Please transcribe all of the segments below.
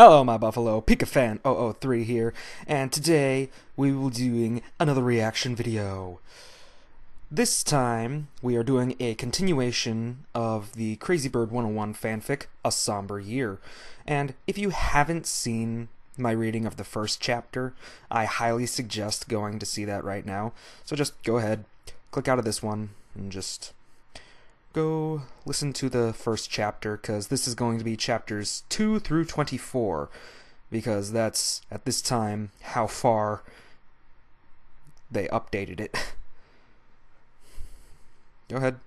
Hello, my buffalo, pikafan003 here, and today we will be doing another reaction video. This time, we are doing a continuation of the Crazy Bird 101 fanfic, A Somber Year. And if you haven't seen my reading of the first chapter, I highly suggest going to see that right now. So just go ahead, click out of this one, and just go listen to the first chapter, because this is going to be chapters 2 through 24, because that's, at this time, how far they updated it. Go ahead,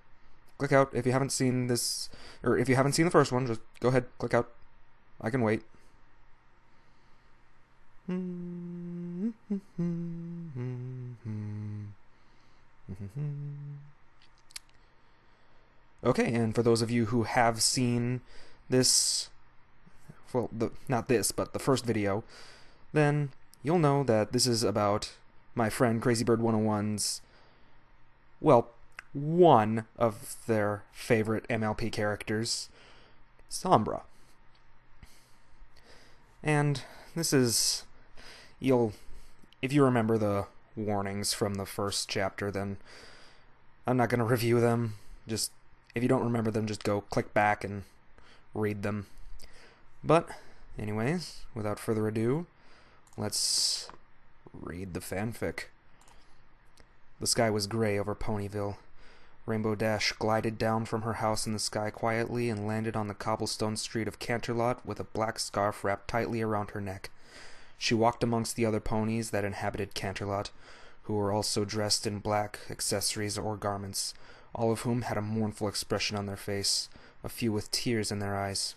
click out. If you haven't seen this, or if you haven't seen the first one, just go ahead, click out. I can wait. Okay, and for those of you who have seen this, well, not this, but the first video, then you'll know that this is about my friend Crazy Bird 101's, well, one of their favorite MLP characters, Sombra. And this is, if you remember the warnings from the first chapter, then I'm not going to review them. Just, if you don't remember them, just go click back and read them. But, anyways, without further ado, let's read the fanfic. The sky was gray over Ponyville. Rainbow Dash glided down from her house in the sky quietly and landed on the cobblestone street of Canterlot with a black scarf wrapped tightly around her neck. She walked amongst the other ponies that inhabited Canterlot, who were also dressed in black accessories or garments, all of whom had a mournful expression on their face, a few with tears in their eyes.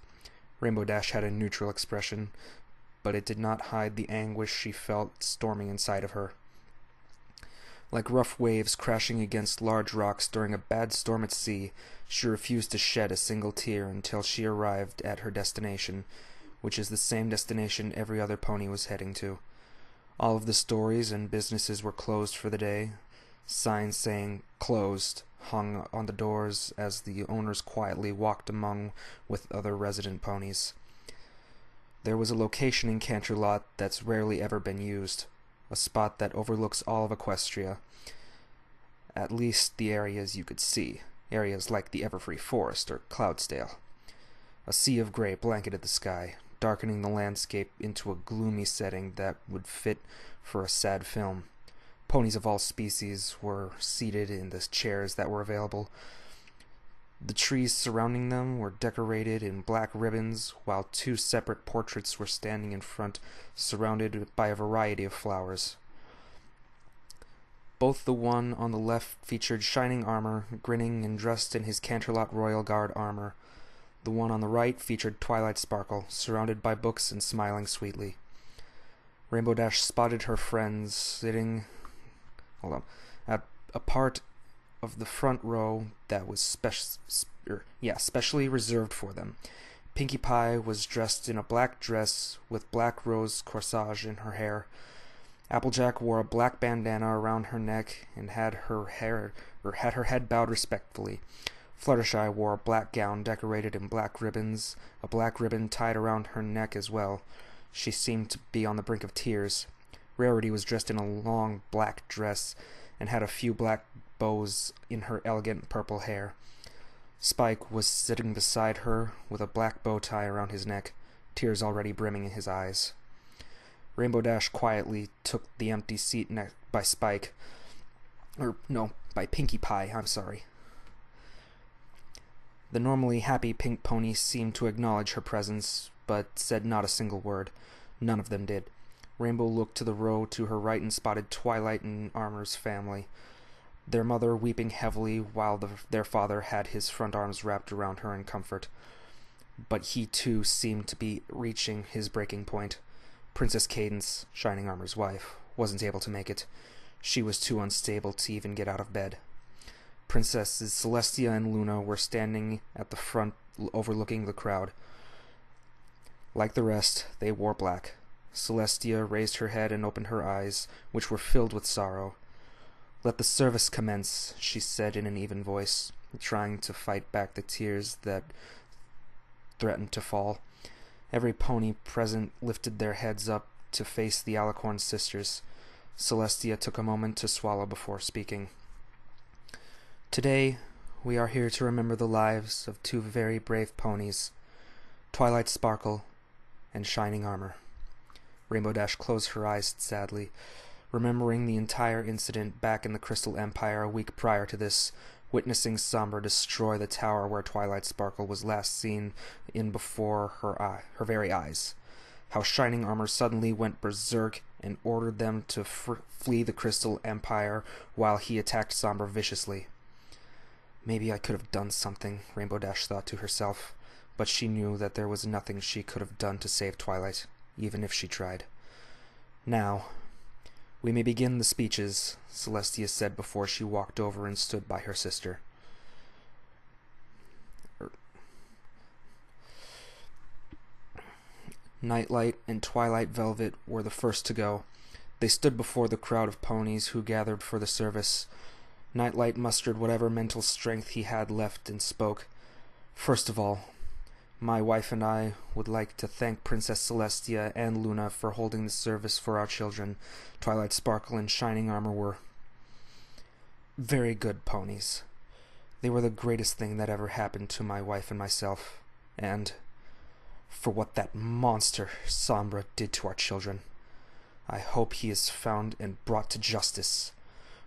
Rainbow Dash had a neutral expression, but it did not hide the anguish she felt storming inside of her. Like rough waves crashing against large rocks during a bad storm at sea, she refused to shed a single tear until she arrived at her destination, which is the same destination every other pony was heading to. All of the stores and businesses were closed for the day. Signs saying "closed" hung on the doors as the owners quietly walked among with other resident ponies. There was a location in Canterlot that's rarely ever been used, a spot that overlooks all of Equestria, at least the areas you could see, areas like the Everfree Forest or Cloudsdale. A sea of gray blanketed the sky, darkening the landscape into a gloomy setting that would fit for a sad film. Ponies of all species were seated in the chairs that were available. The trees surrounding them were decorated in black ribbons, while two separate portraits were standing in front, surrounded by a variety of flowers. Both the one on the left featured shining armor, grinning and dressed in his Canterlot Royal Guard armor. The one on the right featured Twilight Sparkle, surrounded by books and smiling sweetly. Rainbow Dash spotted her friends sitting at a part of the front row that was specially reserved for them. Pinkie Pie was dressed in a black dress with black rose corsage in her hair. Applejack wore a black bandana around her neck and had her head bowed respectfully. Fluttershy wore a black gown decorated in black ribbons, a black ribbon tied around her neck as well. She seemed to be on the brink of tears. Rarity was dressed in a long black dress and had a few black bows in her elegant purple hair. Spike was sitting beside her with a black bow tie around his neck, tears already brimming in his eyes. Rainbow Dash quietly took the empty seat by Pinkie Pie, I'm sorry. The normally happy pink pony seemed to acknowledge her presence, but said not a single word. None of them did. Rainbow looked to the row to her right and spotted Twilight and Armor's family, their mother weeping heavily while their father had his front arms wrapped around her in comfort. But he too seemed to be reaching his breaking point. Princess Cadence, Shining Armor's wife, wasn't able to make it. She was too unstable to even get out of bed. Princesses Celestia and Luna were standing at the front overlooking the crowd. Like the rest, they wore black. Celestia raised her head and opened her eyes, which were filled with sorrow. "Let the service commence," she said in an even voice, trying to fight back the tears that threatened to fall. Every pony present lifted their heads up to face the Alicorn sisters. Celestia took a moment to swallow before speaking. Today, we are here to remember the lives of two very brave ponies, Twilight Sparkle and Shining Armor. Rainbow Dash closed her eyes sadly, remembering the entire incident back in the Crystal Empire a week prior to this, witnessing Sombra destroy the tower where Twilight Sparkle was last seen in before her very eyes. How Shining Armor suddenly went berserk and ordered them to flee the Crystal Empire while he attacked Sombra viciously. Maybe I could have done something, Rainbow Dash thought to herself, but she knew that there was nothing she could have done to save Twilight, even if she tried. Now, we may begin the speeches, Celestia said before she walked over and stood by her sister. Nightlight and Twilight Velvet were the first to go. They stood before the crowd of ponies who gathered for the service. Nightlight mustered whatever mental strength he had left and spoke. First of all, my wife and I would like to thank Princess Celestia and Luna for holding the service for our children. Twilight Sparkle and Shining Armor were very good ponies. They were the greatest thing that ever happened to my wife and myself, and for what that monster Sombra did to our children. I hope he is found and brought to justice.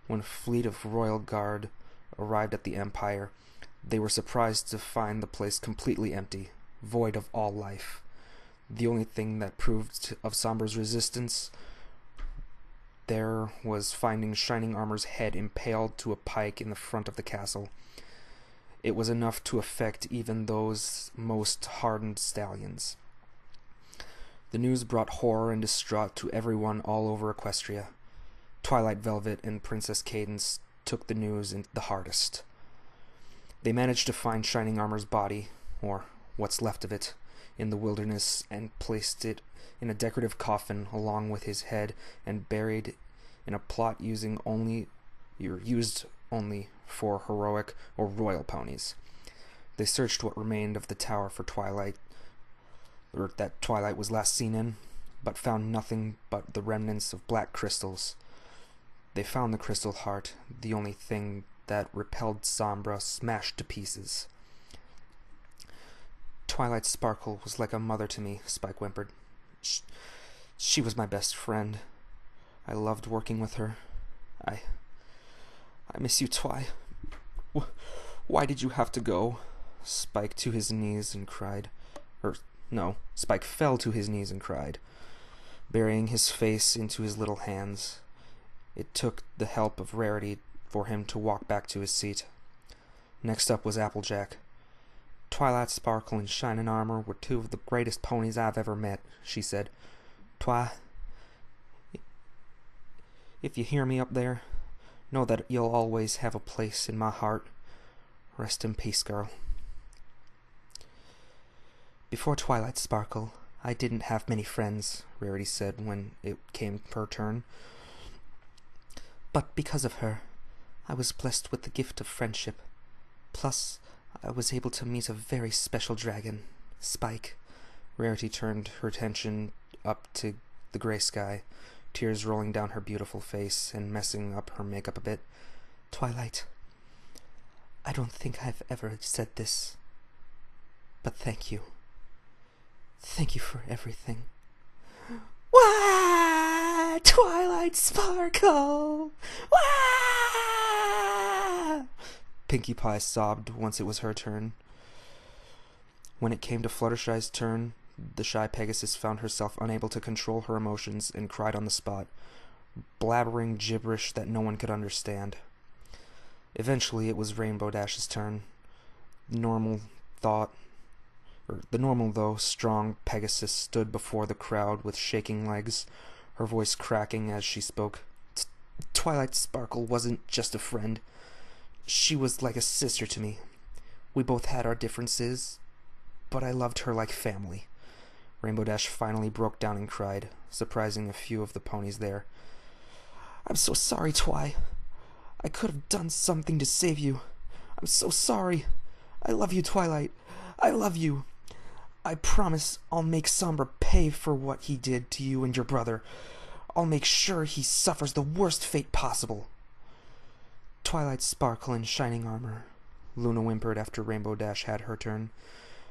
When a fleet of royal guard arrived at the Empire, they were surprised to find the place completely empty, void of all life. The only thing that proved of Sombra's resistance there was finding Shining Armor's head impaled to a pike in the front of the castle. It was enough to affect even those most hardened stallions. The news brought horror and distraught to everyone all over Equestria. Twilight Velvet and Princess Cadence took the news the hardest. They managed to find Shining Armor's body, or what's left of it, in the wilderness and placed it in a decorative coffin along with his head and buried in a plot used only for heroic or royal ponies. They searched what remained of the tower for Twilight, or that Twilight was last seen in, but found nothing but the remnants of black crystals. They found the crystal heart, the only thing that repelled Sombra, smashed to pieces. Twilight Sparkle was like a mother to me, Spike whimpered. She was my best friend. I loved working with her. I miss you, Twi. Why did you have to go? Spike to his knees and cried. Spike fell to his knees and cried, burying his face into his little hands. It took the help of Rarity for him to walk back to his seat. Next up was Applejack. Twilight Sparkle and Shining Armor were two of the greatest ponies I've ever met, she said. Twi, if you hear me up there, know that you'll always have a place in my heart. Rest in peace, girl. Before Twilight Sparkle, I didn't have many friends, Rarity said when it came her turn. But because of her, I was blessed with the gift of friendship. Plus, I was able to meet a very special dragon, Spike. Rarity turned her attention up to the gray sky, tears rolling down her beautiful face and messing up her makeup a bit. Twilight, I don't think I've ever said this, but thank you. Thank you for everything. Wah! Twilight Sparkle! Wah! Pinkie Pie sobbed once it was her turn. When it came to Fluttershy's turn, the shy Pegasus found herself unable to control her emotions and cried on the spot, blabbering gibberish that no one could understand. Eventually, it was Rainbow Dash's turn. The normal, though strong Pegasus stood before the crowd with shaking legs, her voice cracking as she spoke. Twilight Sparkle wasn't just a friend. She was like a sister to me. We both had our differences, but I loved her like family. Rainbow Dash finally broke down and cried, surprising a few of the ponies there. I'm so sorry, Twi. I could have done something to save you. I'm so sorry. I love you, Twilight. I love you. I promise I'll make Somber pay for what he did to you and your brother. I'll make sure he suffers the worst fate possible." "Twilight Sparkle in shining armor," Luna whimpered after Rainbow Dash had her turn.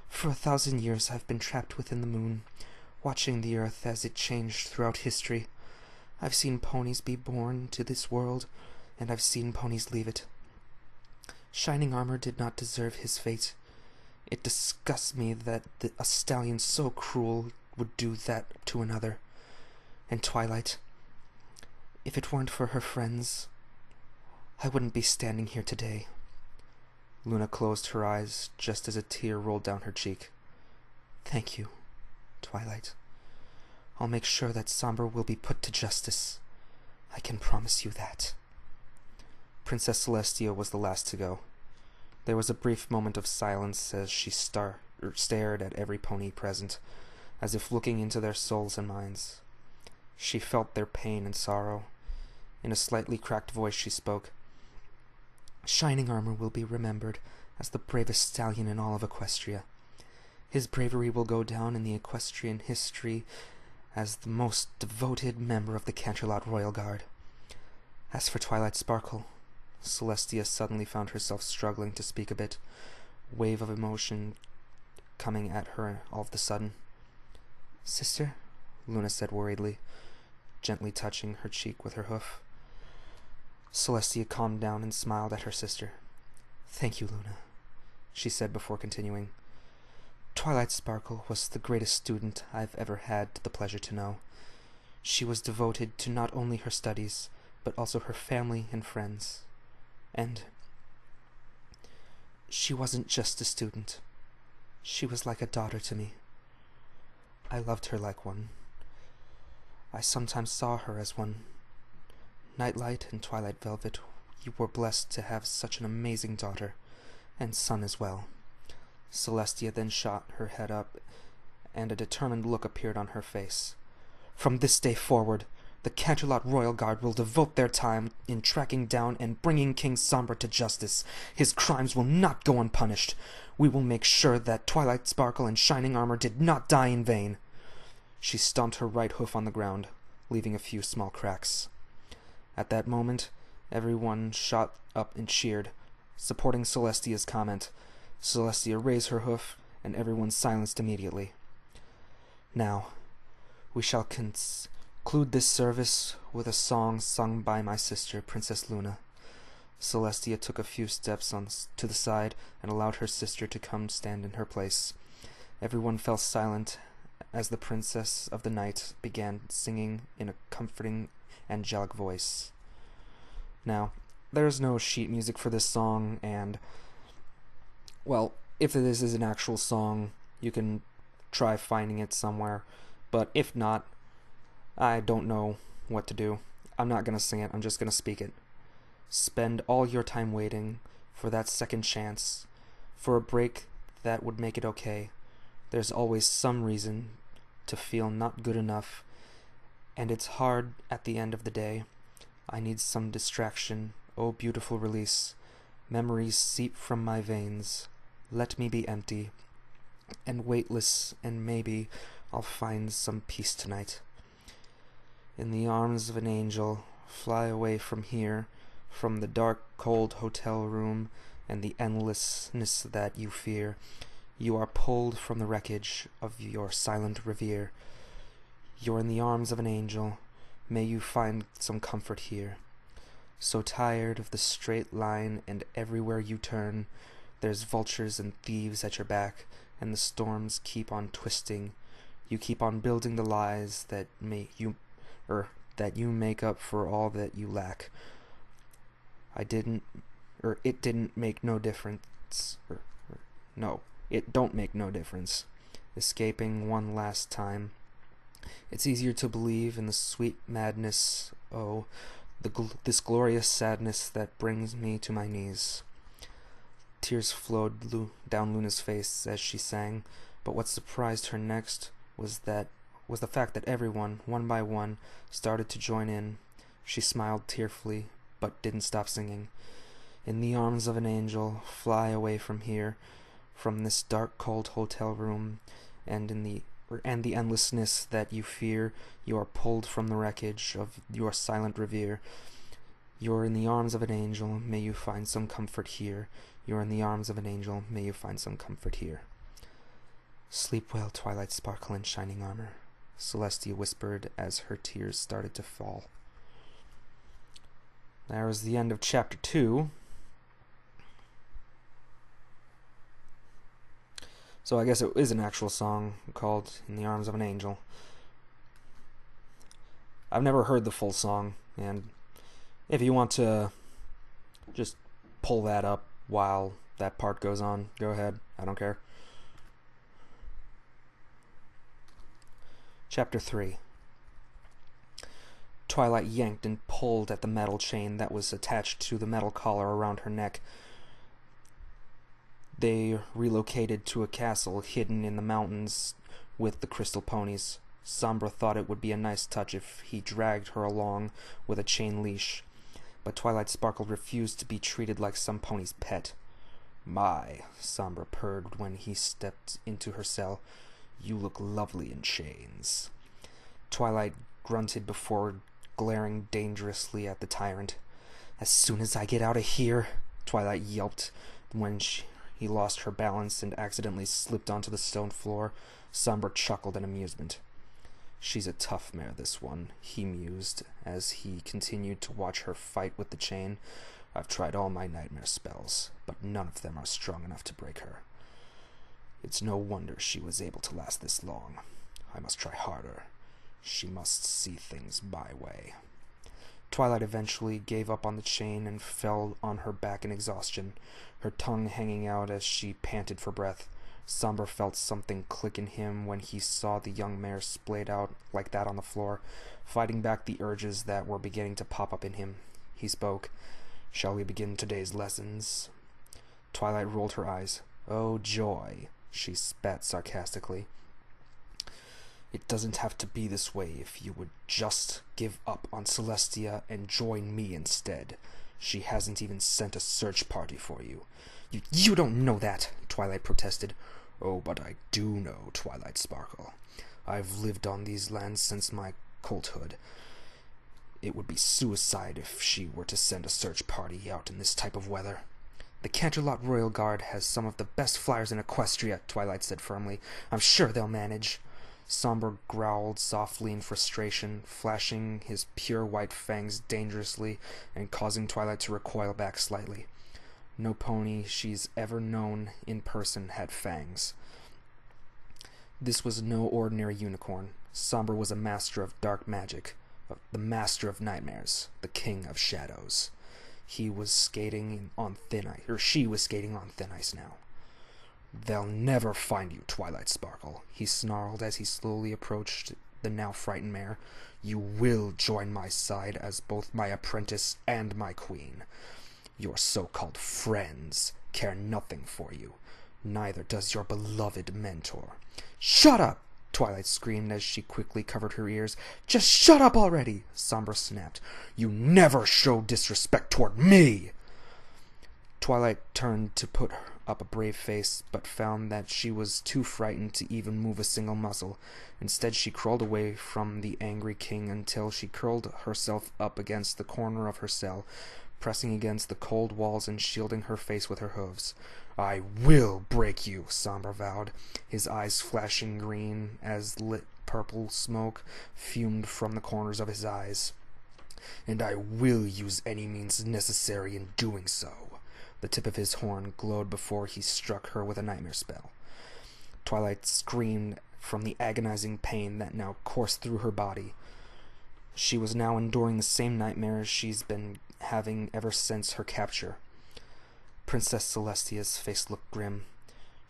"For 1,000 years I've been trapped within the moon, watching the earth as it changed throughout history. I've seen ponies be born to this world, and I've seen ponies leave it. Shining Armor did not deserve his fate. It disgusts me that a stallion so cruel would do that to another. And Twilight, if it weren't for her friends, I wouldn't be standing here today." Luna closed her eyes just as a tear rolled down her cheek. "Thank you, Twilight. I'll make sure that Somber will be put to justice. I can promise you that." Princess Celestia was the last to go. There was a brief moment of silence as she stared at every pony present, as if looking into their souls and minds. She felt their pain and sorrow. In a slightly cracked voice she spoke. "Shining Armor will be remembered as the bravest stallion in all of Equestria. His bravery will go down in the equestrian history as the most devoted member of the Canterlot Royal Guard. As for Twilight Sparkle," Celestia suddenly found herself struggling to speak a bit, wave of emotion coming at her all of a sudden. "Sister?" Luna said worriedly, gently touching her cheek with her hoof. Celestia calmed down and smiled at her sister. "Thank you, Luna," she said before continuing. "Twilight Sparkle was the greatest student I've ever had the pleasure to know. She was devoted to not only her studies, but also her family and friends. And she wasn't just a student. She was like a daughter to me. I loved her like one. I sometimes saw her as one. Nightlight and Twilight Velvet, you were blessed to have such an amazing daughter, and son as well." Celestia then shot her head up, and a determined look appeared on her face. "From this day forward, the Canterlot Royal Guard will devote their time in tracking down and bringing King Somber to justice. His crimes will not go unpunished. We will make sure that Twilight Sparkle and Shining Armor did not die in vain." She stomped her right hoof on the ground, leaving a few small cracks. At that moment, everyone shot up and cheered, supporting Celestia's comment. Celestia raised her hoof, and everyone silenced immediately. "Now, we shall conclude this service with a song sung by my sister, Princess Luna." Celestia took a few steps to the side and allowed her sister to come stand in her place. Everyone fell silent as the Princess of the Night began singing in a comforting, angelic voice. Now, there's no sheet music for this song, and, well, if this is an actual song, you can try finding it somewhere, but if not, I don't know what to do. I'm not going to sing it, I'm just going to speak it. Spend all your time waiting for that second chance, for a break that would make it okay. There's always some reason to feel not good enough, and it's hard at the end of the day. I need some distraction, oh beautiful release. Memories seep from my veins. Let me be empty and weightless, and maybe I'll find some peace tonight. In the arms of an angel, fly away from here, from the dark, cold hotel room and the endlessness that you fear. You are pulled from the wreckage of your silent revere. You're in the arms of an angel. May you find some comfort here. So tired of the straight line, and everywhere you turn, there's vultures and thieves at your back, and the storms keep on twisting. You keep on building the lies that you make up for all that you lack. It didn't make no difference. It don't make no difference. Escaping one last time. It's easier to believe in the sweet madness, this glorious sadness that brings me to my knees. Tears flowed down Luna's face as she sang, but what surprised her next was the fact that everyone, one by one, started to join in. She smiled tearfully, but didn't stop singing. In the arms of an angel, fly away from here, from this dark, cold hotel room, and the endlessness that you fear, you are pulled from the wreckage of your silent revere. You're in the arms of an angel, may you find some comfort here. You're in the arms of an angel, may you find some comfort here. Sleep well, twilight sparkle in shining armor, Celestia whispered as her tears started to fall. That was the end of chapter 2. So I guess it is an actual song called In the Arms of an Angel. I've never heard the full song, and if you want to just pull that up while that part goes on, go ahead. I don't care. Chapter 3. Twilight yanked and pulled at the metal chain that was attached to the metal collar around her neck. They relocated to a castle hidden in the mountains with the crystal ponies. Sombra thought it would be a nice touch if he dragged her along with a chain leash, but Twilight Sparkle refused to be treated like some pony's pet. "My," Sombra purred when he stepped into her cell, "you look lovely in chains." Twilight grunted before glaring dangerously at the tyrant. "As soon as I get out of here," Twilight yelped when he lost her balance and accidentally slipped onto the stone floor. Sombra chuckled in amusement. "She's a tough mare, this one," he mused as he continued to watch her fight with the chain. "I've tried all my nightmare spells, but none of them are strong enough to break her. It's no wonder she was able to last this long. I must try harder. She must see things my way." Twilight eventually gave up on the chain and fell on her back in exhaustion, her tongue hanging out as she panted for breath. Sombra felt something click in him when he saw the young mare splayed out like that on the floor, fighting back the urges that were beginning to pop up in him. He spoke. "Shall we begin today's lessons?" Twilight rolled her eyes. "Oh, joy," she spat sarcastically. "It doesn't have to be this way if you would just give up on Celestia and join me instead. She hasn't even sent a search party for you." You don't know that," Twilight protested. "Oh, but I do know, Twilight Sparkle. I've lived on these lands since my colthood. It would be suicide if she were to send a search party out in this type of weather." "The Canterlot Royal Guard has some of the best flyers in Equestria," Twilight said firmly. "I'm sure they'll manage." Sombra growled softly in frustration, flashing his pure white fangs dangerously and causing Twilight to recoil back slightly. No pony she's ever known in person had fangs. This was no ordinary unicorn. Sombra was a master of dark magic, the master of nightmares, the king of shadows. He was skating on thin ice, or she was skating on thin ice now. "They'll never find you, Twilight Sparkle," he snarled as he slowly approached the now frightened mare. "You will join my side as both my apprentice and my queen. Your so-called friends care nothing for you. Neither does your beloved mentor." "Shut up!" Twilight screamed as she quickly covered her ears. "Just shut up already!" Sombra snapped. "You never show disrespect toward me!" Twilight turned to put up a brave face, but found that she was too frightened to even move a single muscle. Instead, she crawled away from the angry king until she curled herself up against the corner of her cell, pressing against the cold walls and shielding her face with her hooves. "I will break you," Sombra vowed, his eyes flashing green as lit purple smoke fumed from the corners of his eyes. "And I will use any means necessary in doing so." The tip of his horn glowed before he struck her with a nightmare spell. Twilight screamed from the agonizing pain that now coursed through her body. She was now enduring the same nightmares she's been having ever since her capture. Princess Celestia's face looked grim.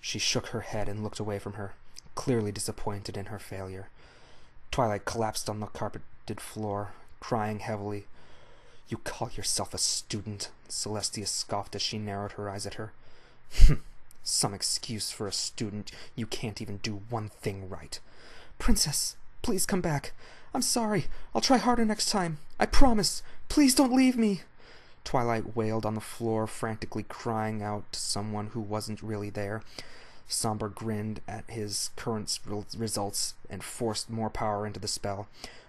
She shook her head and looked away from her, clearly disappointed in her failure. Twilight collapsed on the carpeted floor, crying heavily. "You call yourself a student?" Celestia scoffed as she narrowed her eyes at her. "Some excuse for a student. You can't even do one thing right." "Princess, please come back. I'm sorry. I'll try harder next time. I promise. Please don't leave me." Twilight wailed on the floor, frantically crying out to someone who wasn't really there. Somber grinned at his current results and forced more power into the spell,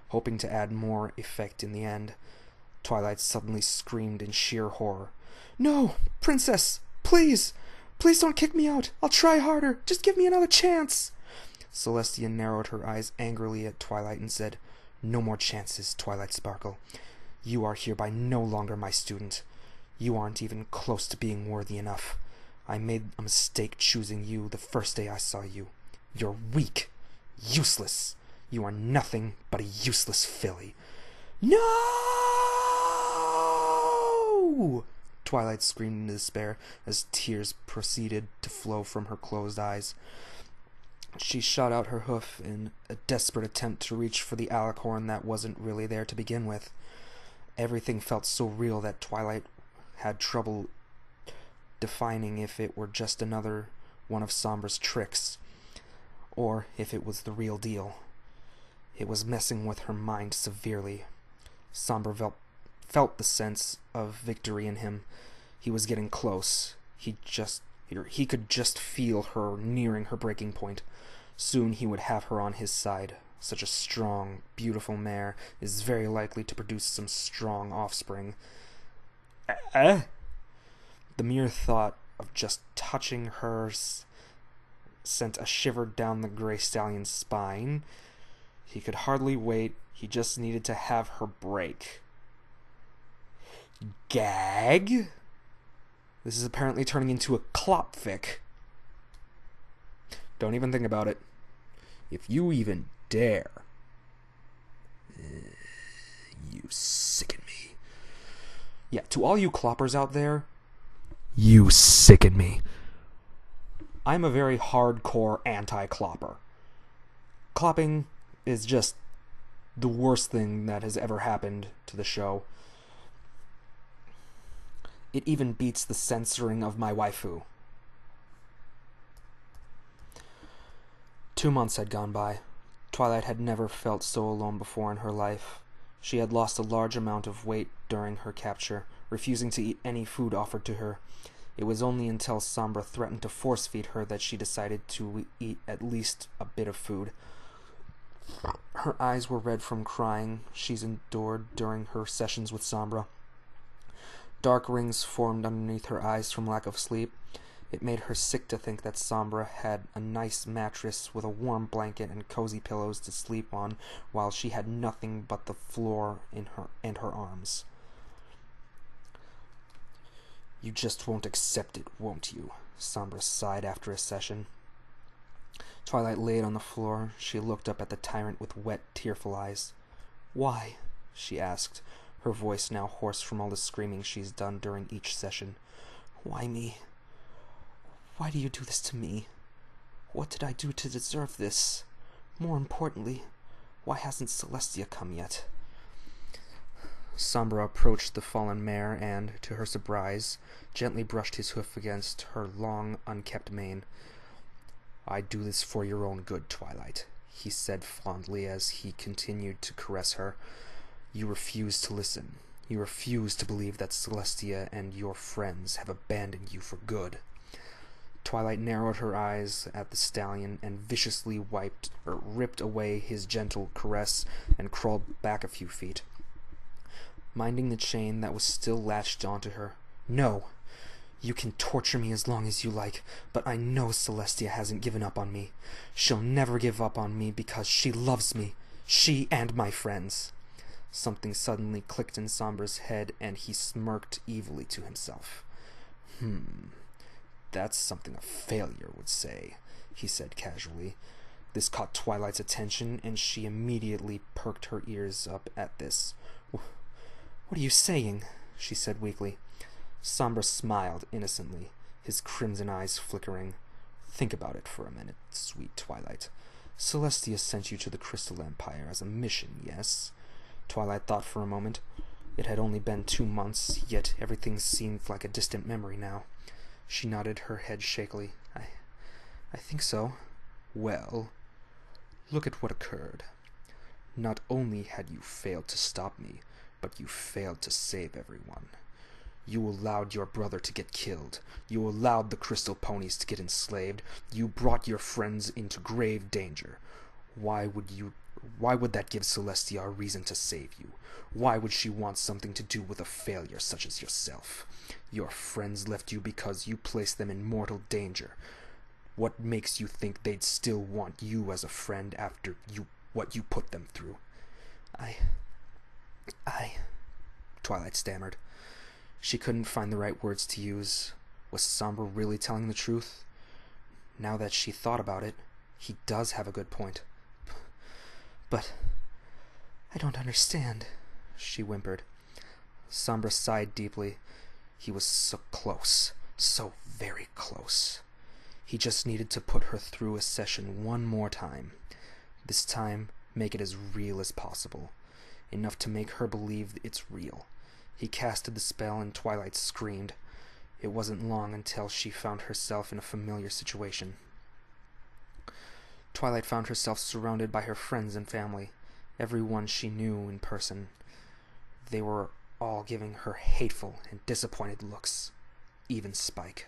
hoping to add more effect in the end. Twilight suddenly screamed in sheer horror. "No, Princess! Please! Please don't kick me out! I'll try harder! Just give me another chance!" Celestia narrowed her eyes angrily at Twilight and said, "No more chances, Twilight Sparkle. You are hereby no longer my student. You aren't even close to being worthy enough. I made a mistake choosing you the first day I saw you. You're weak, useless. You are nothing but a useless filly." "No!" Twilight screamed in despair as tears proceeded to flow from her closed eyes. She shot out her hoof in a desperate attempt to reach for the alicorn that wasn't really there to begin with. Everything felt so real that Twilight had trouble defining if it were just another one of Somber's tricks, or if it was the real deal. It was messing with her mind severely. Somber felt the sense of victory in him. He was getting close. He could just feel her nearing her breaking point. Soon he would have her on his side. Such a strong, beautiful mare is very likely to produce some strong offspring. The mere thought of just touching her sent a shiver down the gray stallion's spine. He could hardly wait. He just needed to have her break. Gag? This is apparently turning into a clopfic. Don't even think about it. If you even dare. You sicken me. Yeah, to all you cloppers out there, you sicken me. I'm a very hardcore anti-clopper. Clopping is just the worst thing that has ever happened to the show. It even beats the censoring of my waifu. 2 months had gone by. Twilight had never felt so alone before in her life. She had lost a large amount of weight during her capture, refusing to eat any food offered to her. It was only until Sombra threatened to force-feed her that she decided to eat at least a bit of food. Her eyes were red from crying she's endured during her sessions with Sombra. Dark rings formed underneath her eyes from lack of sleep. It made her sick to think that Sombra had a nice mattress with a warm blanket and cozy pillows to sleep on, while she had nothing but the floor in her arms. "You just won't accept it, won't you?" Sombra sighed after a session. Twilight laid on the floor. She looked up at the tyrant with wet, tearful eyes. "Why?" she asked, her voice now hoarse from all the screaming she's done during each session. "Why me? Why do you do this to me? What did I do to deserve this? More importantly, why hasn't Celestia come yet?" Sombra approached the fallen mare and, to her surprise, gently brushed his hoof against her long, unkept mane. "I do this for your own good, Twilight," he said fondly as he continued to caress her. "You refuse to listen. You refuse to believe that Celestia and your friends have abandoned you for good." Twilight narrowed her eyes at the stallion and viciously ripped away his gentle caress and crawled back a few feet, minding the chain that was still latched onto her. "No! You can torture me as long as you like, but I know Celestia hasn't given up on me. She'll never give up on me because she loves me. She and my friends." Something suddenly clicked in Sombra's head, and he smirked evilly to himself. "That's something a failure would say," he said casually. This caught Twilight's attention, and she immediately perked her ears up at this. "What are you saying?" she said weakly. Sombra smiled innocently, his crimson eyes flickering. "Think about it for a minute, sweet Twilight. Celestia sent you to the Crystal Empire as a mission, yes?" Twilight thought for a moment. It had only been 2 months, yet everything seemed like a distant memory now. She nodded her head shakily. I think so." "Well, look at what occurred. Not only had you failed to stop me, but you failed to save everyone. You allowed your brother to get killed. You allowed the crystal ponies to get enslaved. You brought your friends into grave danger. Why would that give Celestia a reason to save you? Why would she want something to do with a failure such as yourself? Your friends left you because you placed them in mortal danger. What makes you think they'd still want you as a friend after what you put them through? Twilight stammered. She couldn't find the right words to use. Was Somber really telling the truth? Now that she thought about it, he does have a good point. But I don't understand, she whimpered. Sombra sighed deeply. He was so close, so very close. He just needed to put her through a session one more time. This time, make it as real as possible. Enough to make her believe it's real. He casted the spell and Twilight screamed. It wasn't long until she found herself in a familiar situation. Twilight found herself surrounded by her friends and family, everyone she knew in person. They were all giving her hateful and disappointed looks. Even Spike.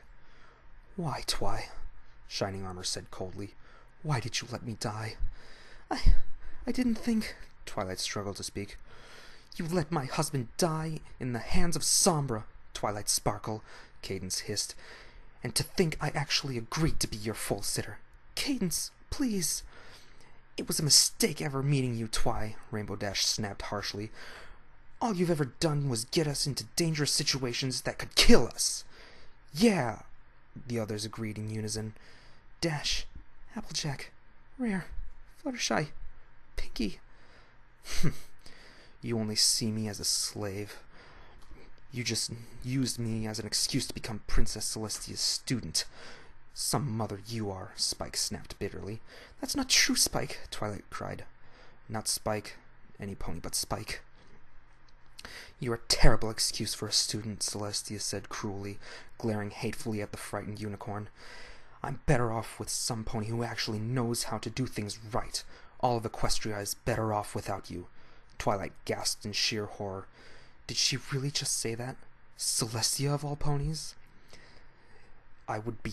"Why, Twi?" Shining Armor said coldly. "Why did you let me die?" I didn't think..." Twilight struggled to speak. "You let my husband die in the hands of Sombra," Twilight Sparkle, Cadence hissed. "And to think I actually agreed to be your full sitter. Cadence, please." "It was a mistake ever meeting you, Twi," Rainbow Dash snapped harshly. "All you've ever done was get us into dangerous situations that could kill us." "Yeah," the others agreed in unison. "Dash, Applejack, Rare, Fluttershy, Pinky. You only see me as a slave. You just used me as an excuse to become Princess Celestia's student. Some mother you are," Spike snapped bitterly. "That's not true, Spike," Twilight cried. "Not Spike. Any pony but Spike." "You're a terrible excuse for a student," Celestia said cruelly, glaring hatefully at the frightened unicorn. "I'm better off with some pony who actually knows how to do things right. All of Equestria is better off without you." Twilight gasped in sheer horror. Did she really just say that? Celestia of all ponies? I wouldn't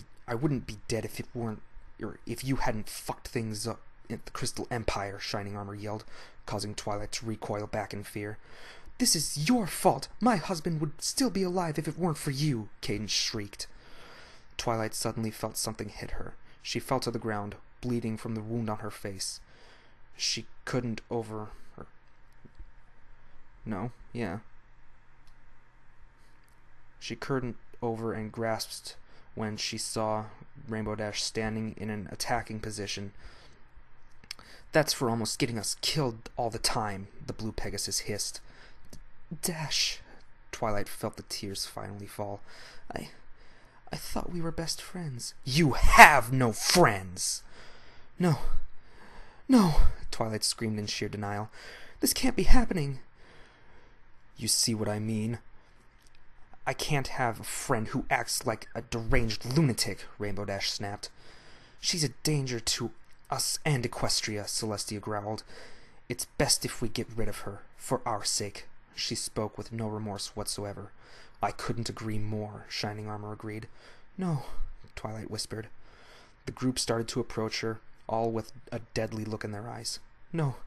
be dead if it weren't, or if you hadn't fucked things up at the Crystal Empire, Shining Armor yelled, causing Twilight to recoil back in fear. "This is your fault! My husband would still be alive if it weren't for you!" Cadence shrieked. Twilight suddenly felt something hit her. She fell to the ground, bleeding from the wound on her face. She couldn't over... She couldn't over and grasped when she saw Rainbow Dash standing in an attacking position. "That's for almost getting us killed all the time," the Blue Pegasus hissed. "Dash," Twilight felt the tears finally fall. I thought we were best friends." "You have no friends!" No, Twilight screamed in sheer denial. "This can't be happening." "You see what I mean? I can't have a friend who acts like a deranged lunatic," Rainbow Dash snapped. "She's a danger to us and Equestria," Celestia growled. "It's best if we get rid of her, for our sake." She spoke with no remorse whatsoever. "I couldn't agree more," Shining Armor agreed. "No," Twilight whispered. The group started to approach her, all with a deadly look in their eyes. "No.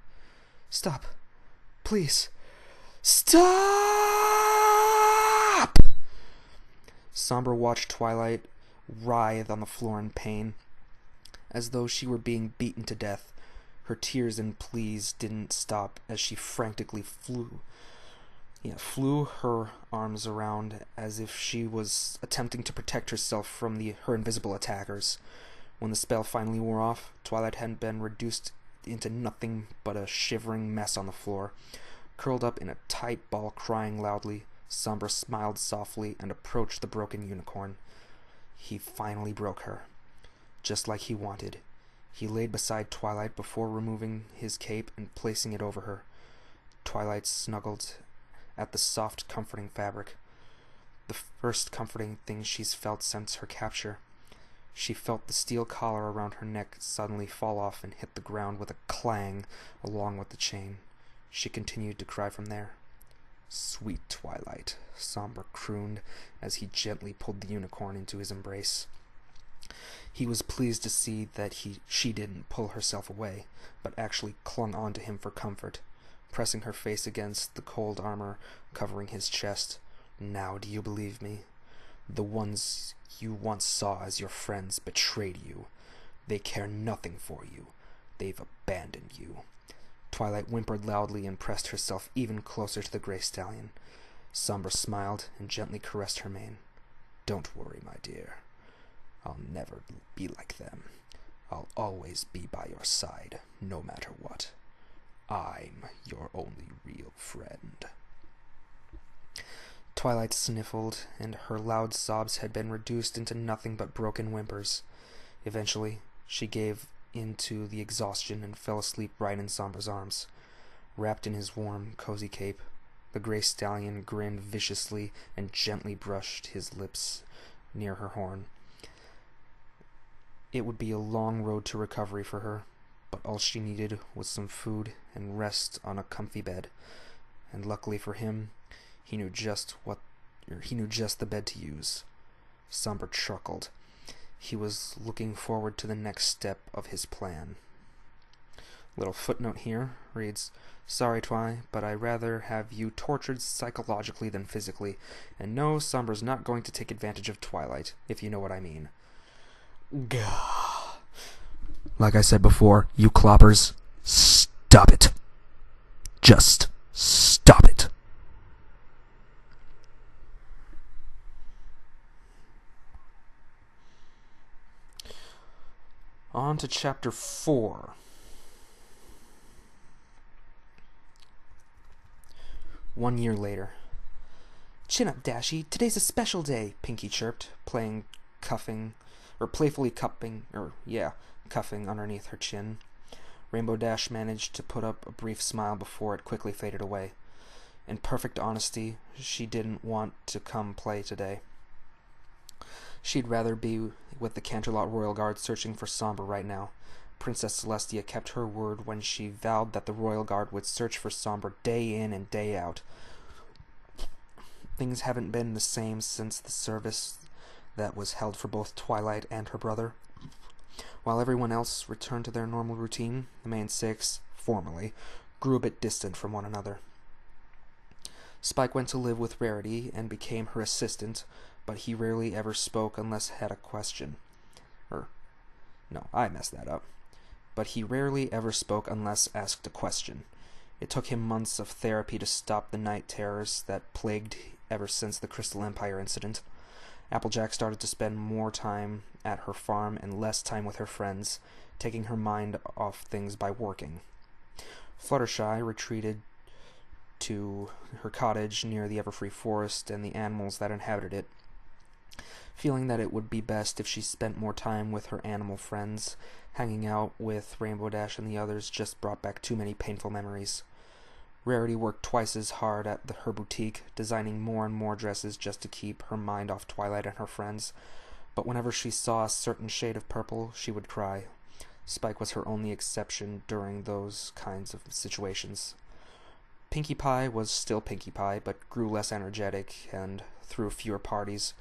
Stop. Please. Stop!" Sombra watched Twilight writhe on the floor in pain, as though she were being beaten to death. Her tears and pleas didn't stop as she frantically flew her arms around as if she was attempting to protect herself from her invisible attackers. When the spell finally wore off, Twilight had been reduced into nothing but a shivering mess on the floor. Curled up in a tight ball, crying loudly, Sombra smiled softly and approached the broken unicorn. He finally broke her, just like he wanted. He laid beside Twilight before removing his cape and placing it over her. Twilight snuggled at the soft, comforting fabric. The first comforting thing she's felt since her capture. She felt the steel collar around her neck suddenly fall off and hit the ground with a clang along with the chain. She continued to cry from there. Sweet Twilight, Somber crooned as he gently pulled the unicorn into his embrace. He was pleased to see that she didn't pull herself away, but actually clung on to him for comfort, pressing her face against the cold armor covering his chest. Now do you believe me? The ones you once saw as your friends betrayed you. They care nothing for you. They've abandoned you. Twilight whimpered loudly and pressed herself even closer to the gray stallion. Somber smiled and gently caressed her mane. Don't worry, my dear. I'll never be like them. I'll always be by your side, no matter what. I'm your only real friend. Twilight sniffled, and her loud sobs had been reduced into nothing but broken whimpers. Eventually, she gave into the exhaustion and fell asleep right in Somber's arms. Wrapped in his warm, cozy cape, the gray stallion grinned viciously and gently brushed his lips near her horn. It would be a long road to recovery for her, but all she needed was some food and rest on a comfy bed. And luckily for him, he knew just the bed to use. Somber chuckled. He was looking forward to the next step of his plan. Little footnote here reads, "Sorry, Twi, but I'd rather have you tortured psychologically than physically, and no, Somber's not going to take advantage of Twilight, if you know what I mean." Gah. Like I said before, you cloppers, stop it. Just stop it. On to chapter 4. One year later. Chin up, Dashy. Today's a special day, Pinky chirped, cuffing underneath her chin. Rainbow Dash managed to put up a brief smile before it quickly faded away. In perfect honesty, she didn't want to come play today. She'd rather be with the Canterlot Royal Guard searching for Somber right now. Princess Celestia kept her word when she vowed that the Royal Guard would search for Somber day in and day out. Things haven't been the same since the service that was held for both Twilight and her brother. While everyone else returned to their normal routine, the main six, formally, grew a bit distant from one another. Spike went to live with Rarity and became her assistant, but he rarely ever spoke unless had a question. I messed that up. But he rarely ever spoke unless asked a question. It took him months of therapy to stop the night terrors that plagued ever since the Crystal Empire incident. Applejack started to spend more time at her farm and less time with her friends, taking her mind off things by working. Fluttershy retreated to her cottage near the Everfree Forest and the animals that inhabited it, feeling that it would be best if she spent more time with her animal friends. Hanging out with Rainbow Dash and the others just brought back too many painful memories. Rarity worked twice as hard at her boutique, designing more and more dresses just to keep her mind off Twilight and her friends, but whenever she saw a certain shade of purple, she would cry. Spike was her only exception during those kinds of situations. Pinkie Pie was still Pinkie Pie, but grew less energetic and threw fewer parties.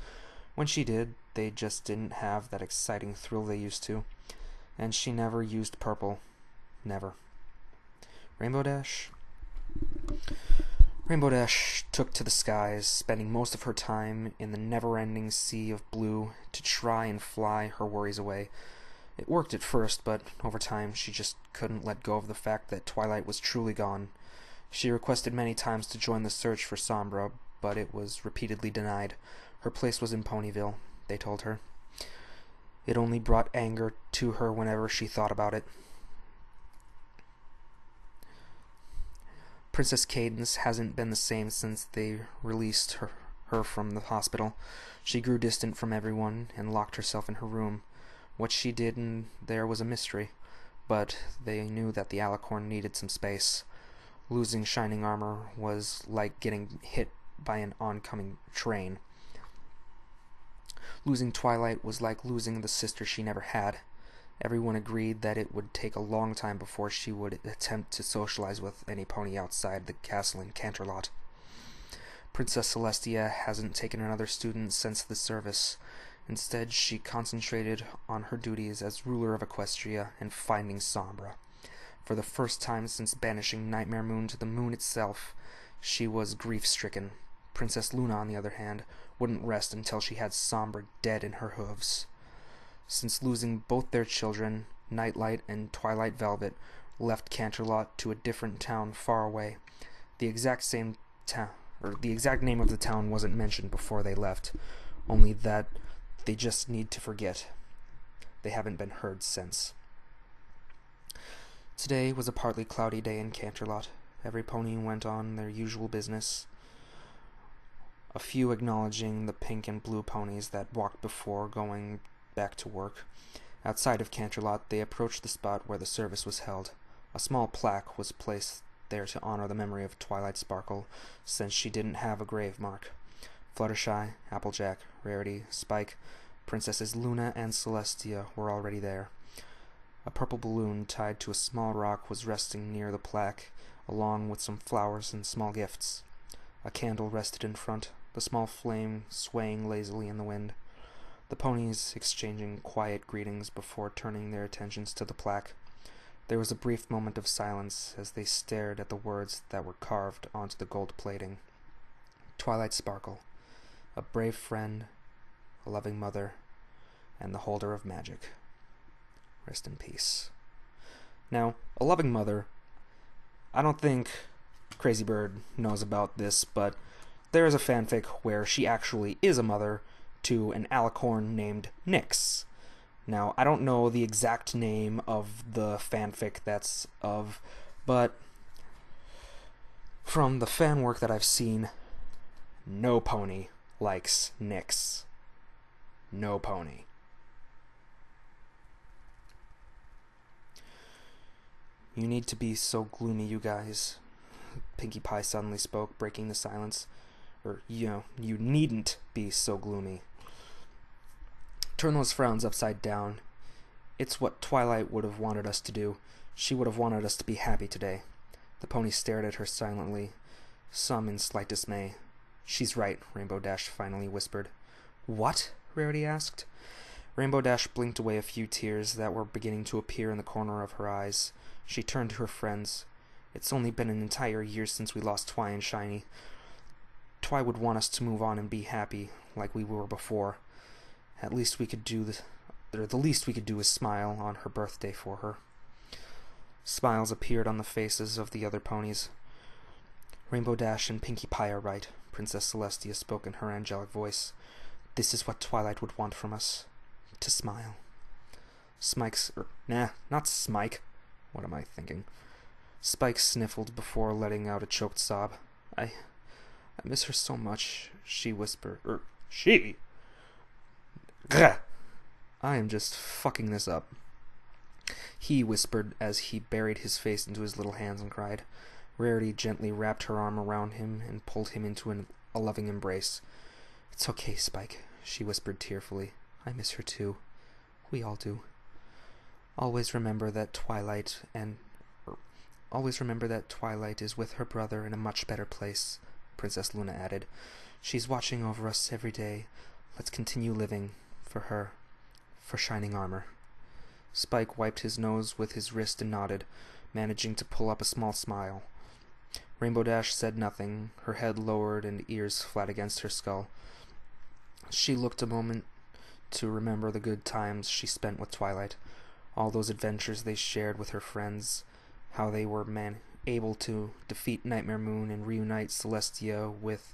When she did, they just didn't have that exciting thrill they used to, and she never used purple. Never. Rainbow Dash took to the skies, spending most of her time in the never-ending sea of blue to try and fly her worries away. It worked at first, but over time she just couldn't let go of the fact that Twilight was truly gone. She requested many times to join the search for Sombra, but it was repeatedly denied. Her place was in Ponyville, they told her. It only brought anger to her whenever she thought about it. Princess Cadance hasn't been the same since they released her from the hospital. She grew distant from everyone and locked herself in her room. What she did in there was a mystery, but they knew that the Alicorn needed some space. Losing shining armor was like getting hit by an oncoming train. Losing Twilight was like losing the sister she never had. Everyone agreed that it would take a long time before she would attempt to socialize with any pony outside the castle in Canterlot. Princess Celestia hasn't taken another student since the service. Instead, she concentrated on her duties as ruler of Equestria and finding Sombra. For the first time since banishing Nightmare Moon to the moon itself, she was grief-stricken. Princess Luna, on the other hand, wouldn't rest until she had Sombra dead in her hooves. Since losing both their children, Nightlight and Twilight Velvet left Canterlot to a different town far away. The exact name of the town wasn't mentioned before they left, only that they just need to forget. They haven't been heard since. Today was a partly cloudy day in Canterlot. Every pony went on their usual business, a few acknowledging the pink and blue ponies that walked before going back to work. Outside of Canterlot, they approached the spot where the service was held. A small plaque was placed there to honor the memory of Twilight Sparkle, since she didn't have a grave mark. Fluttershy, Applejack, Rarity, Spike, Princesses Luna and Celestia were already there. A purple balloon tied to a small rock was resting near the plaque, along with some flowers and small gifts. A candle rested in front, the small flame swaying lazily in the wind. The ponies exchanging quiet greetings before turning their attentions to the plaque. There was a brief moment of silence as they stared at the words that were carved onto the gold plating. Twilight Sparkle, a brave friend, a loving mother, and the holder of magic. Rest in peace. Now, a loving mother, I don't think Crazy Bird knows about this, but there is a fanfic where she actually is a mother to an alicorn named Nyx. Now, I don't know the exact name of the fanfic that's of, but from the fan work that I've seen, no pony likes Nyx. No pony. You need to be so gloomy, you guys. Pinkie Pie suddenly spoke, breaking the silence. You needn't be so gloomy. Turn those frowns upside down. It's what Twilight would have wanted us to do. She would have wanted us to be happy today. The pony stared at her silently, some in slight dismay. She's right, Rainbow Dash finally whispered. What? Rarity asked. Rainbow Dash blinked away a few tears that were beginning to appear in the corner of her eyes. She turned to her friends. It's only been an entire year since we lost Twi and Shiny. Twi would want us to move on and be happy, like we were before. The least we could do is smile on her birthday for her. Smiles appeared on the faces of the other ponies. Rainbow Dash and Pinkie Pie are right, Princess Celestia spoke in her angelic voice. This is what Twilight would want from us. To smile. Not Smike. What am I thinking? Spike sniffled before letting out a choked sob. I miss her so much, she whispered. She? Gah! I am just fucking this up. He whispered as he buried his face into his little hands and cried. Rarity gently wrapped her arm around him and pulled him into a loving embrace. It's okay, Spike, she whispered tearfully. I miss her too. We all do. Always remember that Twilight is with her brother in a much better place, Princess Luna added. She's watching over us every day. Let's continue living for her, for Shining Armor. Spike wiped his nose with his wrist and nodded, managing to pull up a small smile. Rainbow Dash said nothing, her head lowered and ears flat against her skull. She looked a moment to remember the good times she spent with Twilight, all those adventures they shared with her friends, how they were able to defeat Nightmare Moon and reunite Celestia with...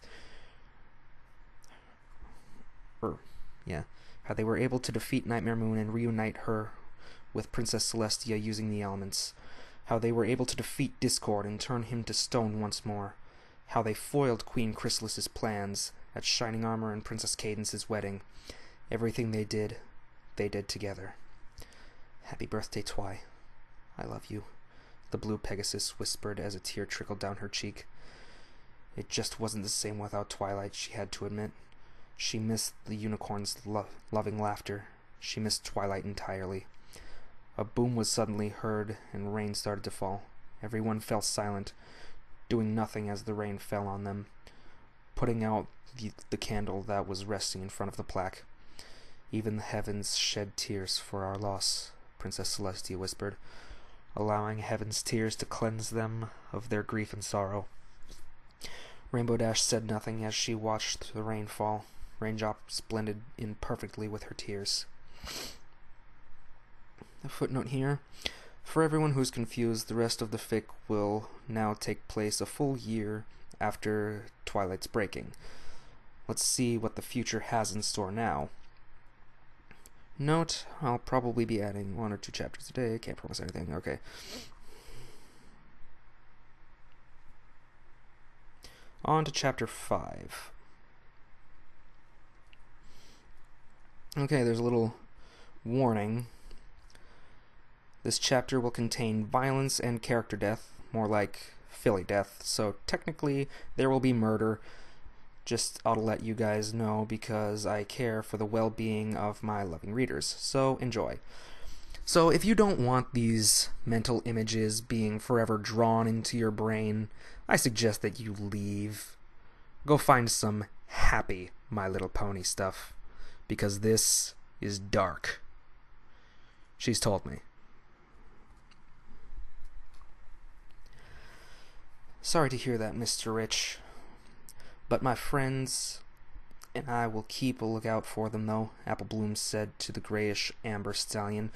how they were able to defeat Nightmare Moon and reunite her with Princess Celestia using the elements, how they were able to defeat Discord and turn him to stone once more, how they foiled Queen Chrysalis's plans at Shining Armor and Princess Cadence's wedding. Everything they did together. Happy birthday, Twi. I love you, the blue Pegasus whispered as a tear trickled down her cheek. It just wasn't the same without Twilight, she had to admit. She missed the unicorn's loving laughter. She missed Twilight entirely. A boom was suddenly heard, and rain started to fall. Everyone fell silent, doing nothing as the rain fell on them. putting out the candle that was resting in front of the plaque. "Even the heavens shed tears for our loss," Princess Celestia whispered, allowing heaven's tears to cleanse them of their grief and sorrow. Rainbow Dash said nothing as she watched the rain fall. Raindrops blended in perfectly with her tears. A footnote here. For everyone who's confused, the rest of the fic will now take place a full year after Twilight's breaking. Let's see what the future has in store now. Note, I'll probably be adding 1 or 2 chapters a day. Can't promise anything. Okay. On to chapter 5. Okay, there's a little warning. This chapter will contain violence and character death, more like filly death, so technically there will be murder. Just ought to let you guys know because I care for the well-being of my loving readers, so enjoy. So if you don't want these mental images being forever drawn into your brain, I suggest that you leave. Go find some happy My Little Pony stuff, because this is dark. She's told me. Sorry to hear that, Mr. Rich. But my friends and I will keep a lookout for them, though, Apple Bloom said to the grayish-amber stallion.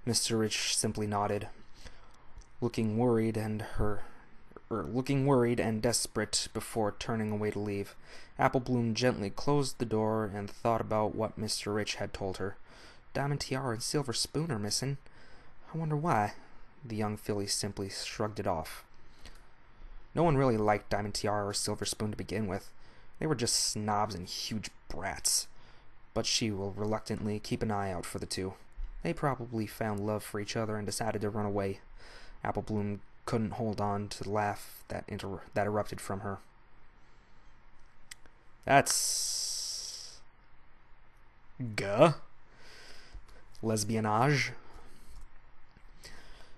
Mr. Rich simply nodded, looking worried and desperate before turning away to leave. Apple Bloom gently closed the door and thought about what Mr. Rich had told her. Diamond Tiara and Silver Spoon are missing. I wonder why. The young filly simply shrugged it off. No one really liked Diamond Tiara or Silver Spoon to begin with. They were just snobs and huge brats. But she will reluctantly keep an eye out for the two. They probably found love for each other and decided to run away. Apple Bloom couldn't hold on to the laugh that erupted from her. That's... lesbianage.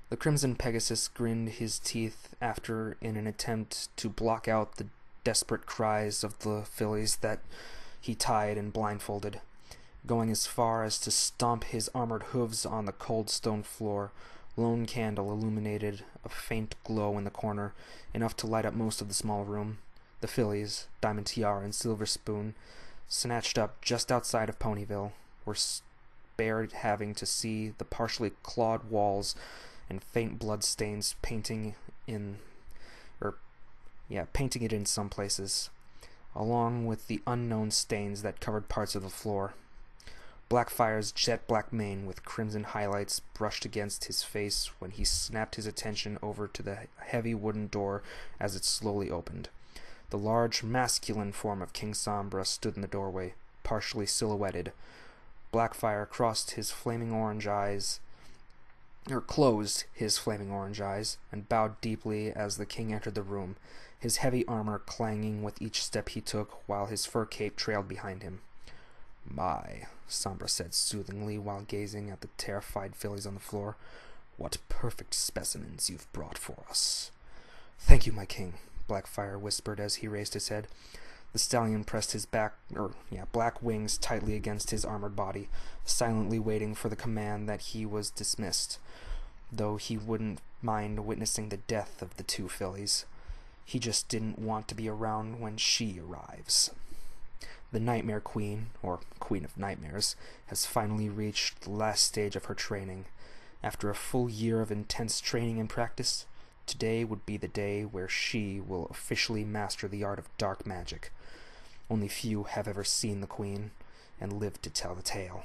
The Crimson Pegasus grinned his teeth after in an attempt to block out the desperate cries of the fillies that he tied and blindfolded, going as far as to stomp his armored hooves on the cold stone floor. Lone candle illuminated a faint glow in the corner, enough to light up most of the small room. The fillies, Diamond Tiara and Silver Spoon, snatched up just outside of Ponyville, were spared having to see the partially clawed walls and faint blood stains painting it in some places, along with the unknown stains that covered parts of the floor. Blackfire's jet black mane with crimson highlights brushed against his face when he snapped his attention over to the heavy wooden door as it slowly opened. The large masculine form of King Sombra stood in the doorway, partially silhouetted. Blackfire closed his flaming orange eyes and bowed deeply as the king entered the room, his heavy armor clanging with each step he took while his fur cape trailed behind him. "My," Sombra said soothingly while gazing at the terrified fillies on the floor, "what perfect specimens you've brought for us." "Thank you, my king," Blackfire whispered as he raised his head. The stallion pressed his black wings tightly against his armored body, silently waiting for the command that he was dismissed, though he wouldn't mind witnessing the death of the two fillies. He just didn't want to be around when she arrives. The Nightmare Queen, or Queen of Nightmares, has finally reached the last stage of her training. After a full year of intense training and practice, today would be the day where she will officially master the art of dark magic. Only few have ever seen the Queen and lived to tell the tale.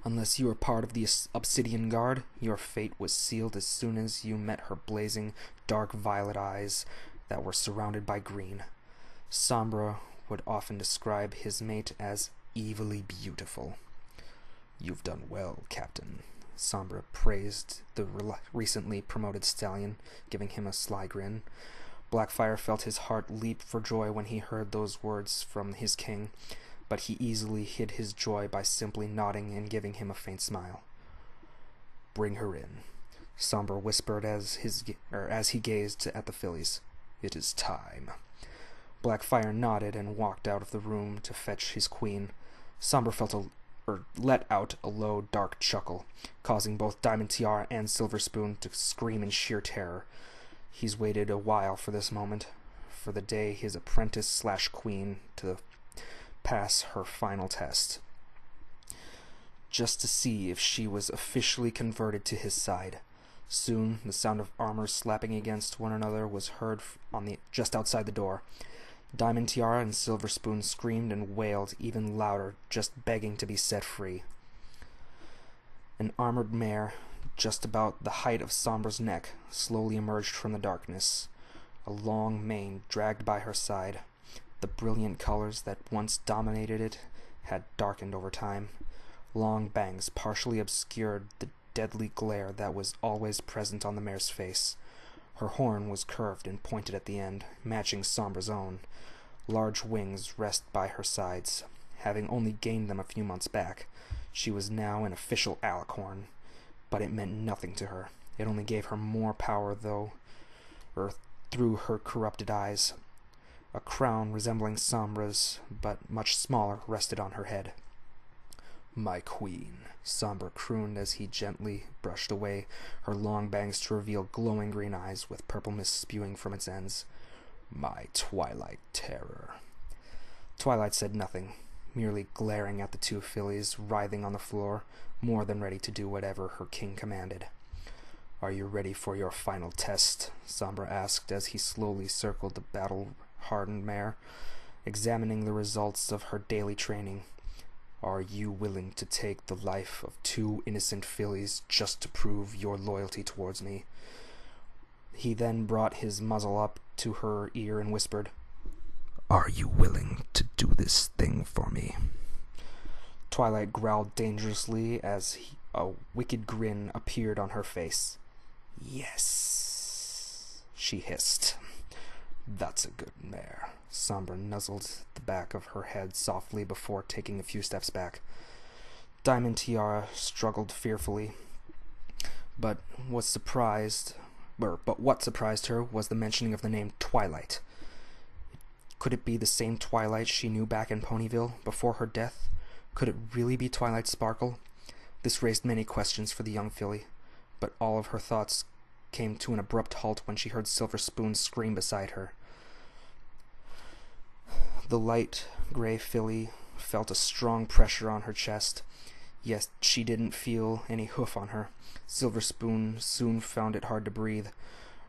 Unless you are part of the Obsidian Guard, your fate was sealed as soon as you met her blazing, dark violet eyes that were surrounded by green. Sombra would often describe his mate as evilly beautiful. "You've done well, Captain," Sombra praised the recently promoted stallion, giving him a sly grin. Blackfire felt his heart leap for joy when he heard those words from his king, but he easily hid his joy by simply nodding and giving him a faint smile. "Bring her in," Sombra whispered as he gazed at the fillies. "It is time." Blackfire nodded and walked out of the room to fetch his queen. Somber let out a low, dark chuckle, causing both Diamond Tiara and Silver Spoon to scream in sheer terror. He's waited a while for this moment, for the day his apprentice/queen to pass her final test, just to see if she was officially converted to his side. Soon, the sound of armor slapping against one another was heard just outside the door. Diamond Tiara and Silver Spoon screamed and wailed even louder, just begging to be set free. An armored mare, just about the height of Somber's neck, slowly emerged from the darkness, a long mane dragged by her side. The brilliant colors that once dominated it had darkened over time. Long bangs partially obscured the deadly glare that was always present on the mare's face. Her horn was curved and pointed at the end, matching Somber's own. Large wings rest by her sides. Having only gained them a few months back, she was now an official alicorn. But it meant nothing to her. It only gave her more power through her corrupted eyes. A crown resembling Sombra's, but much smaller, rested on her head. "My queen," Somber crooned as he gently brushed away her long bangs to reveal glowing green eyes with purple mist spewing from its ends. "My twilight terror." Twilight said nothing, merely glaring at the two fillies writhing on the floor, more than ready to do whatever her king commanded. "Are you ready for your final test?" Somber asked as he slowly circled the battle-hardened mare, examining the results of her daily training. "Are you willing to take the life of two innocent fillies just to prove your loyalty towards me?" He then brought his muzzle up to her ear and whispered, "Are you willing to do this thing for me?" Twilight growled dangerously as a wicked grin appeared on her face. "Yes," she hissed. "That's a good mare." Somber nuzzled the back of her head softly before taking a few steps back. Diamond Tiara struggled fearfully, but what surprised her was the mentioning of the name Twilight. Could it be the same Twilight she knew back in Ponyville before her death? Could it really be Twilight Sparkle? This raised many questions for the young filly, but all of her thoughts came to an abrupt halt when she heard Silver Spoon scream beside her. The light gray filly felt a strong pressure on her chest, yet she didn't feel any hoof on her. Silver Spoon soon found it hard to breathe.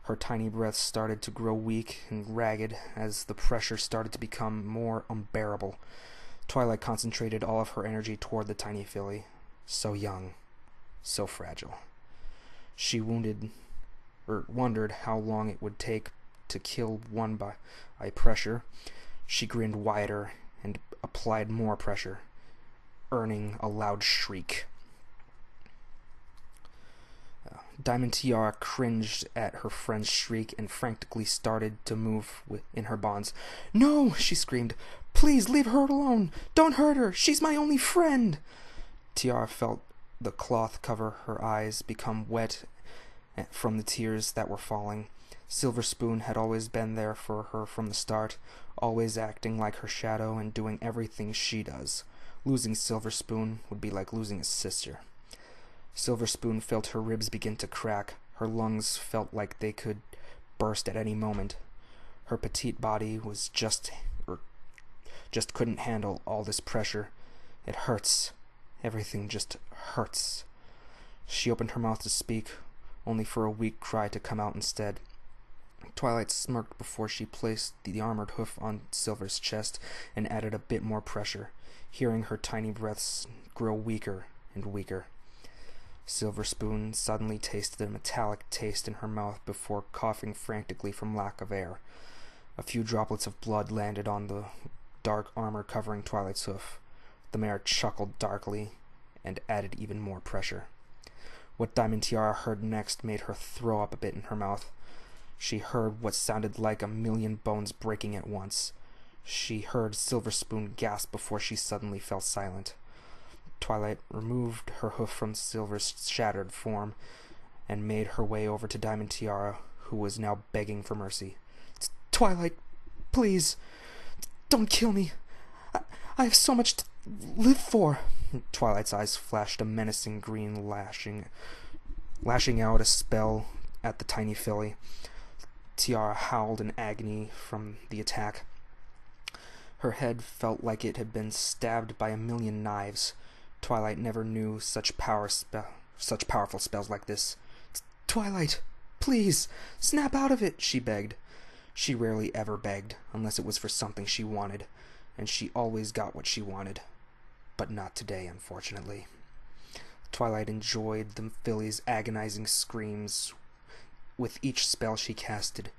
Her tiny breath started to grow weak and ragged as the pressure started to become more unbearable. Twilight concentrated all of her energy toward the tiny filly. So young, so fragile. She wondered how long it would take to kill one by pressure. She grinned wider and applied more pressure, earning a loud shriek. Diamond Tiara cringed at her friend's shriek and frantically started to move in her bonds. "No!" she screamed. "Please leave her alone! Don't hurt her! She's my only friend!" Tiara felt the cloth cover her eyes become wet from the tears that were falling. Silver Spoon had always been there for her from the start, always acting like her shadow and doing everything she does. Losing Silver Spoon would be like losing a sister. Silver Spoon felt her ribs begin to crack. Her lungs felt like they could burst at any moment. Her petite body was just couldn't handle all this pressure. It hurts. Everything just hurts. She opened her mouth to speak, only for a weak cry to come out instead. Twilight smirked before she placed the armored hoof on Silver's chest and added a bit more pressure, hearing her tiny breaths grow weaker and weaker. Silver Spoon suddenly tasted a metallic taste in her mouth before coughing frantically from lack of air. A few droplets of blood landed on the dark armor covering Twilight's hoof. The mare chuckled darkly and added even more pressure. What Diamond Tiara heard next made her throw up a bit in her mouth. She heard what sounded like a million bones breaking at once. She heard Silver Spoon gasp before she suddenly fell silent. Twilight removed her hoof from Silver's shattered form and made her way over to Diamond Tiara, who was now begging for mercy. "Twilight, Please, don't kill me. I have so much to live for. Twilight's eyes flashed a menacing green, lashing out a spell at the tiny filly. Tiara howled in agony from the attack. Her head felt like it had been stabbed by a million knives. Twilight never knew such powerful spells like this. Twilight, please, snap out of it, she begged. She rarely ever begged, unless it was for something she wanted, and she always got what she wanted. But not today, unfortunately. Twilight enjoyed the filly's agonizing screams. With each spell she casted,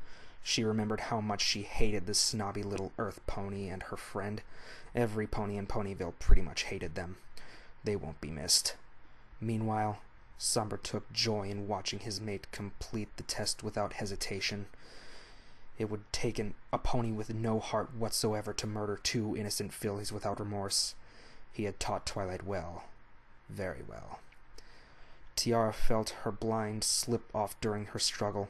she remembered how much she hated the snobby little earth pony and her friend. Every pony in Ponyville pretty much hated them. They won't be missed. Meanwhile, Somber took joy in watching his mate complete the test without hesitation. It would take a pony with no heart whatsoever to murder 2 innocent fillies without remorse. He had taught Twilight well. Very well. Tiara felt her blind slip off during her struggle.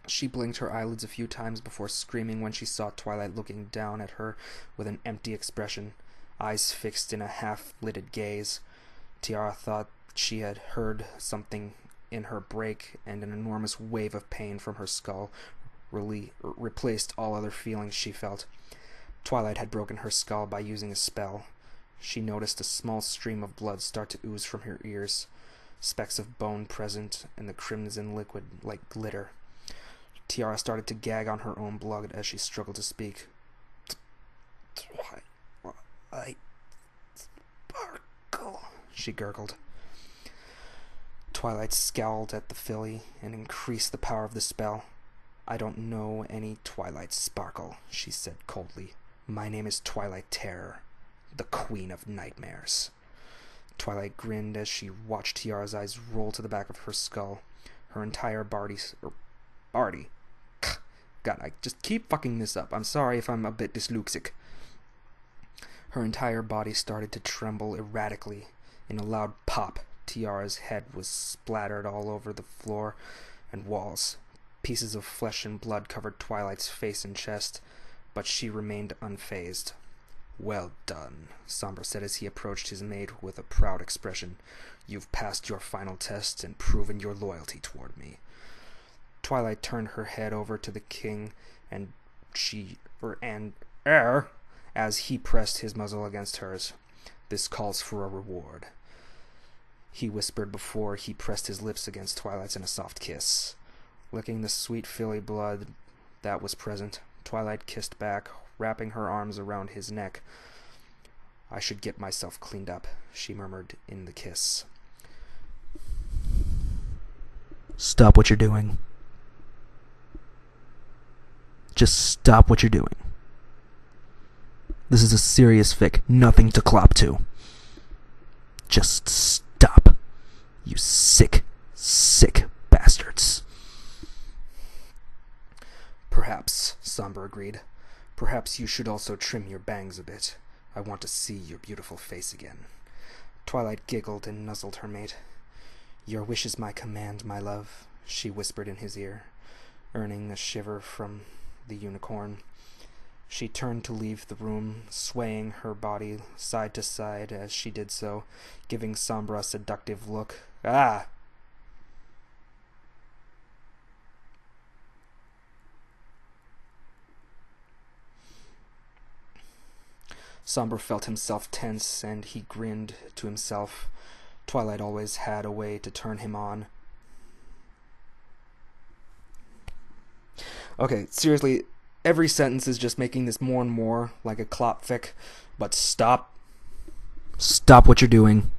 She blinked her eyelids a few times before screaming when she saw Twilight looking down at her with an empty expression, eyes fixed in a half-lidded gaze. Tiara thought she had heard something in her break, and an enormous wave of pain from her skull replaced all other feelings she felt. Twilight had broken her skull by using a spell. She noticed a small stream of blood start to ooze from her ears, specks of bone present, and the crimson liquid like glitter. Tiara started to gag on her own blood as she struggled to speak. Twilight sparkle, she gurgled. Twilight scowled at the filly and increased the power of the spell. I don't know any Twilight Sparkle, she said coldly. My name is Twilight Terror, the Queen of Nightmares. Twilight grinned as she watched Tiara's eyes roll to the back of her skull. Her entire body... God, I just keep fucking this up. I'm sorry if I'm a bit dyslexic. Her entire body started to tremble erratically. In a loud pop, Tiara's head was splattered all over the floor and walls. Pieces of flesh and blood covered Twilight's face and chest, but she remained unfazed. Well done, Somber said as he approached his mate with a proud expression. You've passed your final test and proven your loyalty toward me. Twilight turned her head over to the king as he pressed his muzzle against hers. This calls for a reward, he whispered before he pressed his lips against Twilight's in a soft kiss. Licking the sweet filly blood that was present, Twilight kissed back, wrapping her arms around his neck. I should get myself cleaned up, she murmured in the kiss. Stop what you're doing. Just stop what you're doing. This is a serious fic, nothing to clop to. Just stop, you sick, sick bastards. Perhaps, Somber agreed. Perhaps you should also trim your bangs a bit. I want to see your beautiful face again. Twilight giggled and nuzzled her mate. Your wish is my command, my love, she whispered in his ear, earning a shiver from the unicorn. She turned to leave the room, swaying her body side to side as she did so, giving Sombra a seductive look. Ah! Somber felt himself tense, and he grinned to himself. Twilight always had a way to turn him on. Okay, seriously, every sentence is just making this more and more like a clop fic, but stop. Stop what you're doing.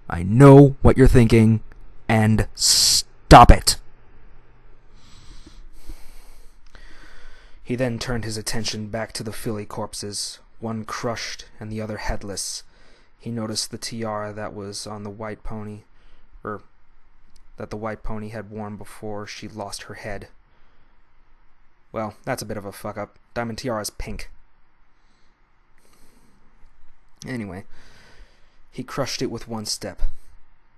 I know what you're thinking, and stop it. He then turned his attention back to the filly corpses, one crushed and the other headless. He noticed the tiara that was on the white pony, that the white pony had worn before she lost her head. Well, that's a bit of a fuck-up. Diamond Tiara's pink. Anyway, he crushed it with one step.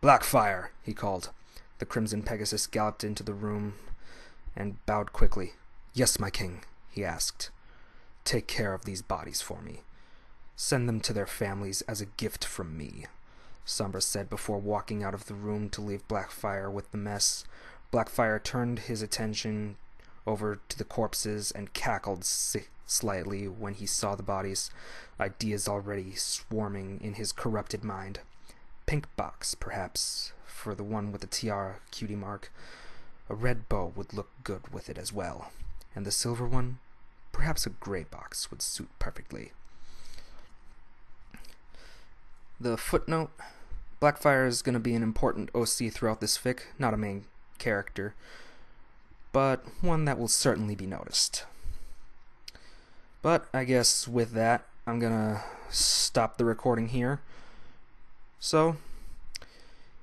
Blackfire, he called. The Crimson Pegasus galloped into the room and bowed quickly. Yes, my king, he asked. take care of these bodies for me. Send them to their families as a gift from me, Somber said before walking out of the room to leave Blackfire with the mess. Blackfire turned his attention over to the corpses and cackled slightly when he saw the bodies, ideas already swarming in his corrupted mind. Pink box, perhaps, for the one with the tiara cutie mark. A red bow would look good with it as well. And the silver one? Perhaps a gray box would suit perfectly. The footnote: Blackfire is going to be an important OC throughout this fic, not a main character, but one that will certainly be noticed. But I guess with that, I'm going to stop the recording here. So,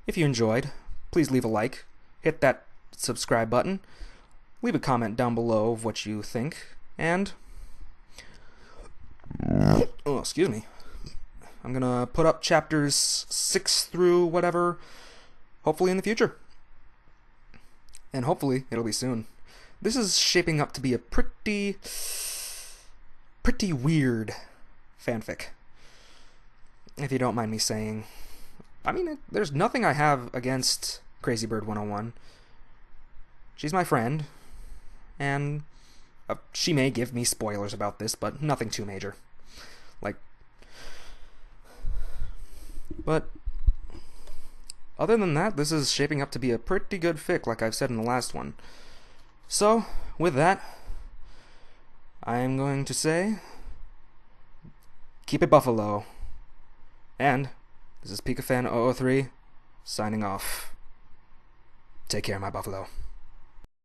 if you enjoyed, please leave a like, hit that subscribe button, leave a comment down below of what you think, and excuse me. I'm gonna put up chapters 6 through whatever, hopefully in the future. And hopefully it'll be soon. This is shaping up to be a pretty weird fanfic, if you don't mind me saying. I mean, there's nothing I have against Crazy Bird 101. She's my friend, and she may give me spoilers about this, but nothing too major. But other than that, this is shaping up to be a pretty good fic, like I've said in the last one. So, with that, I am going to say, keep it Buffalo. And this is pikafan003 signing off. Take care, my Buffalo.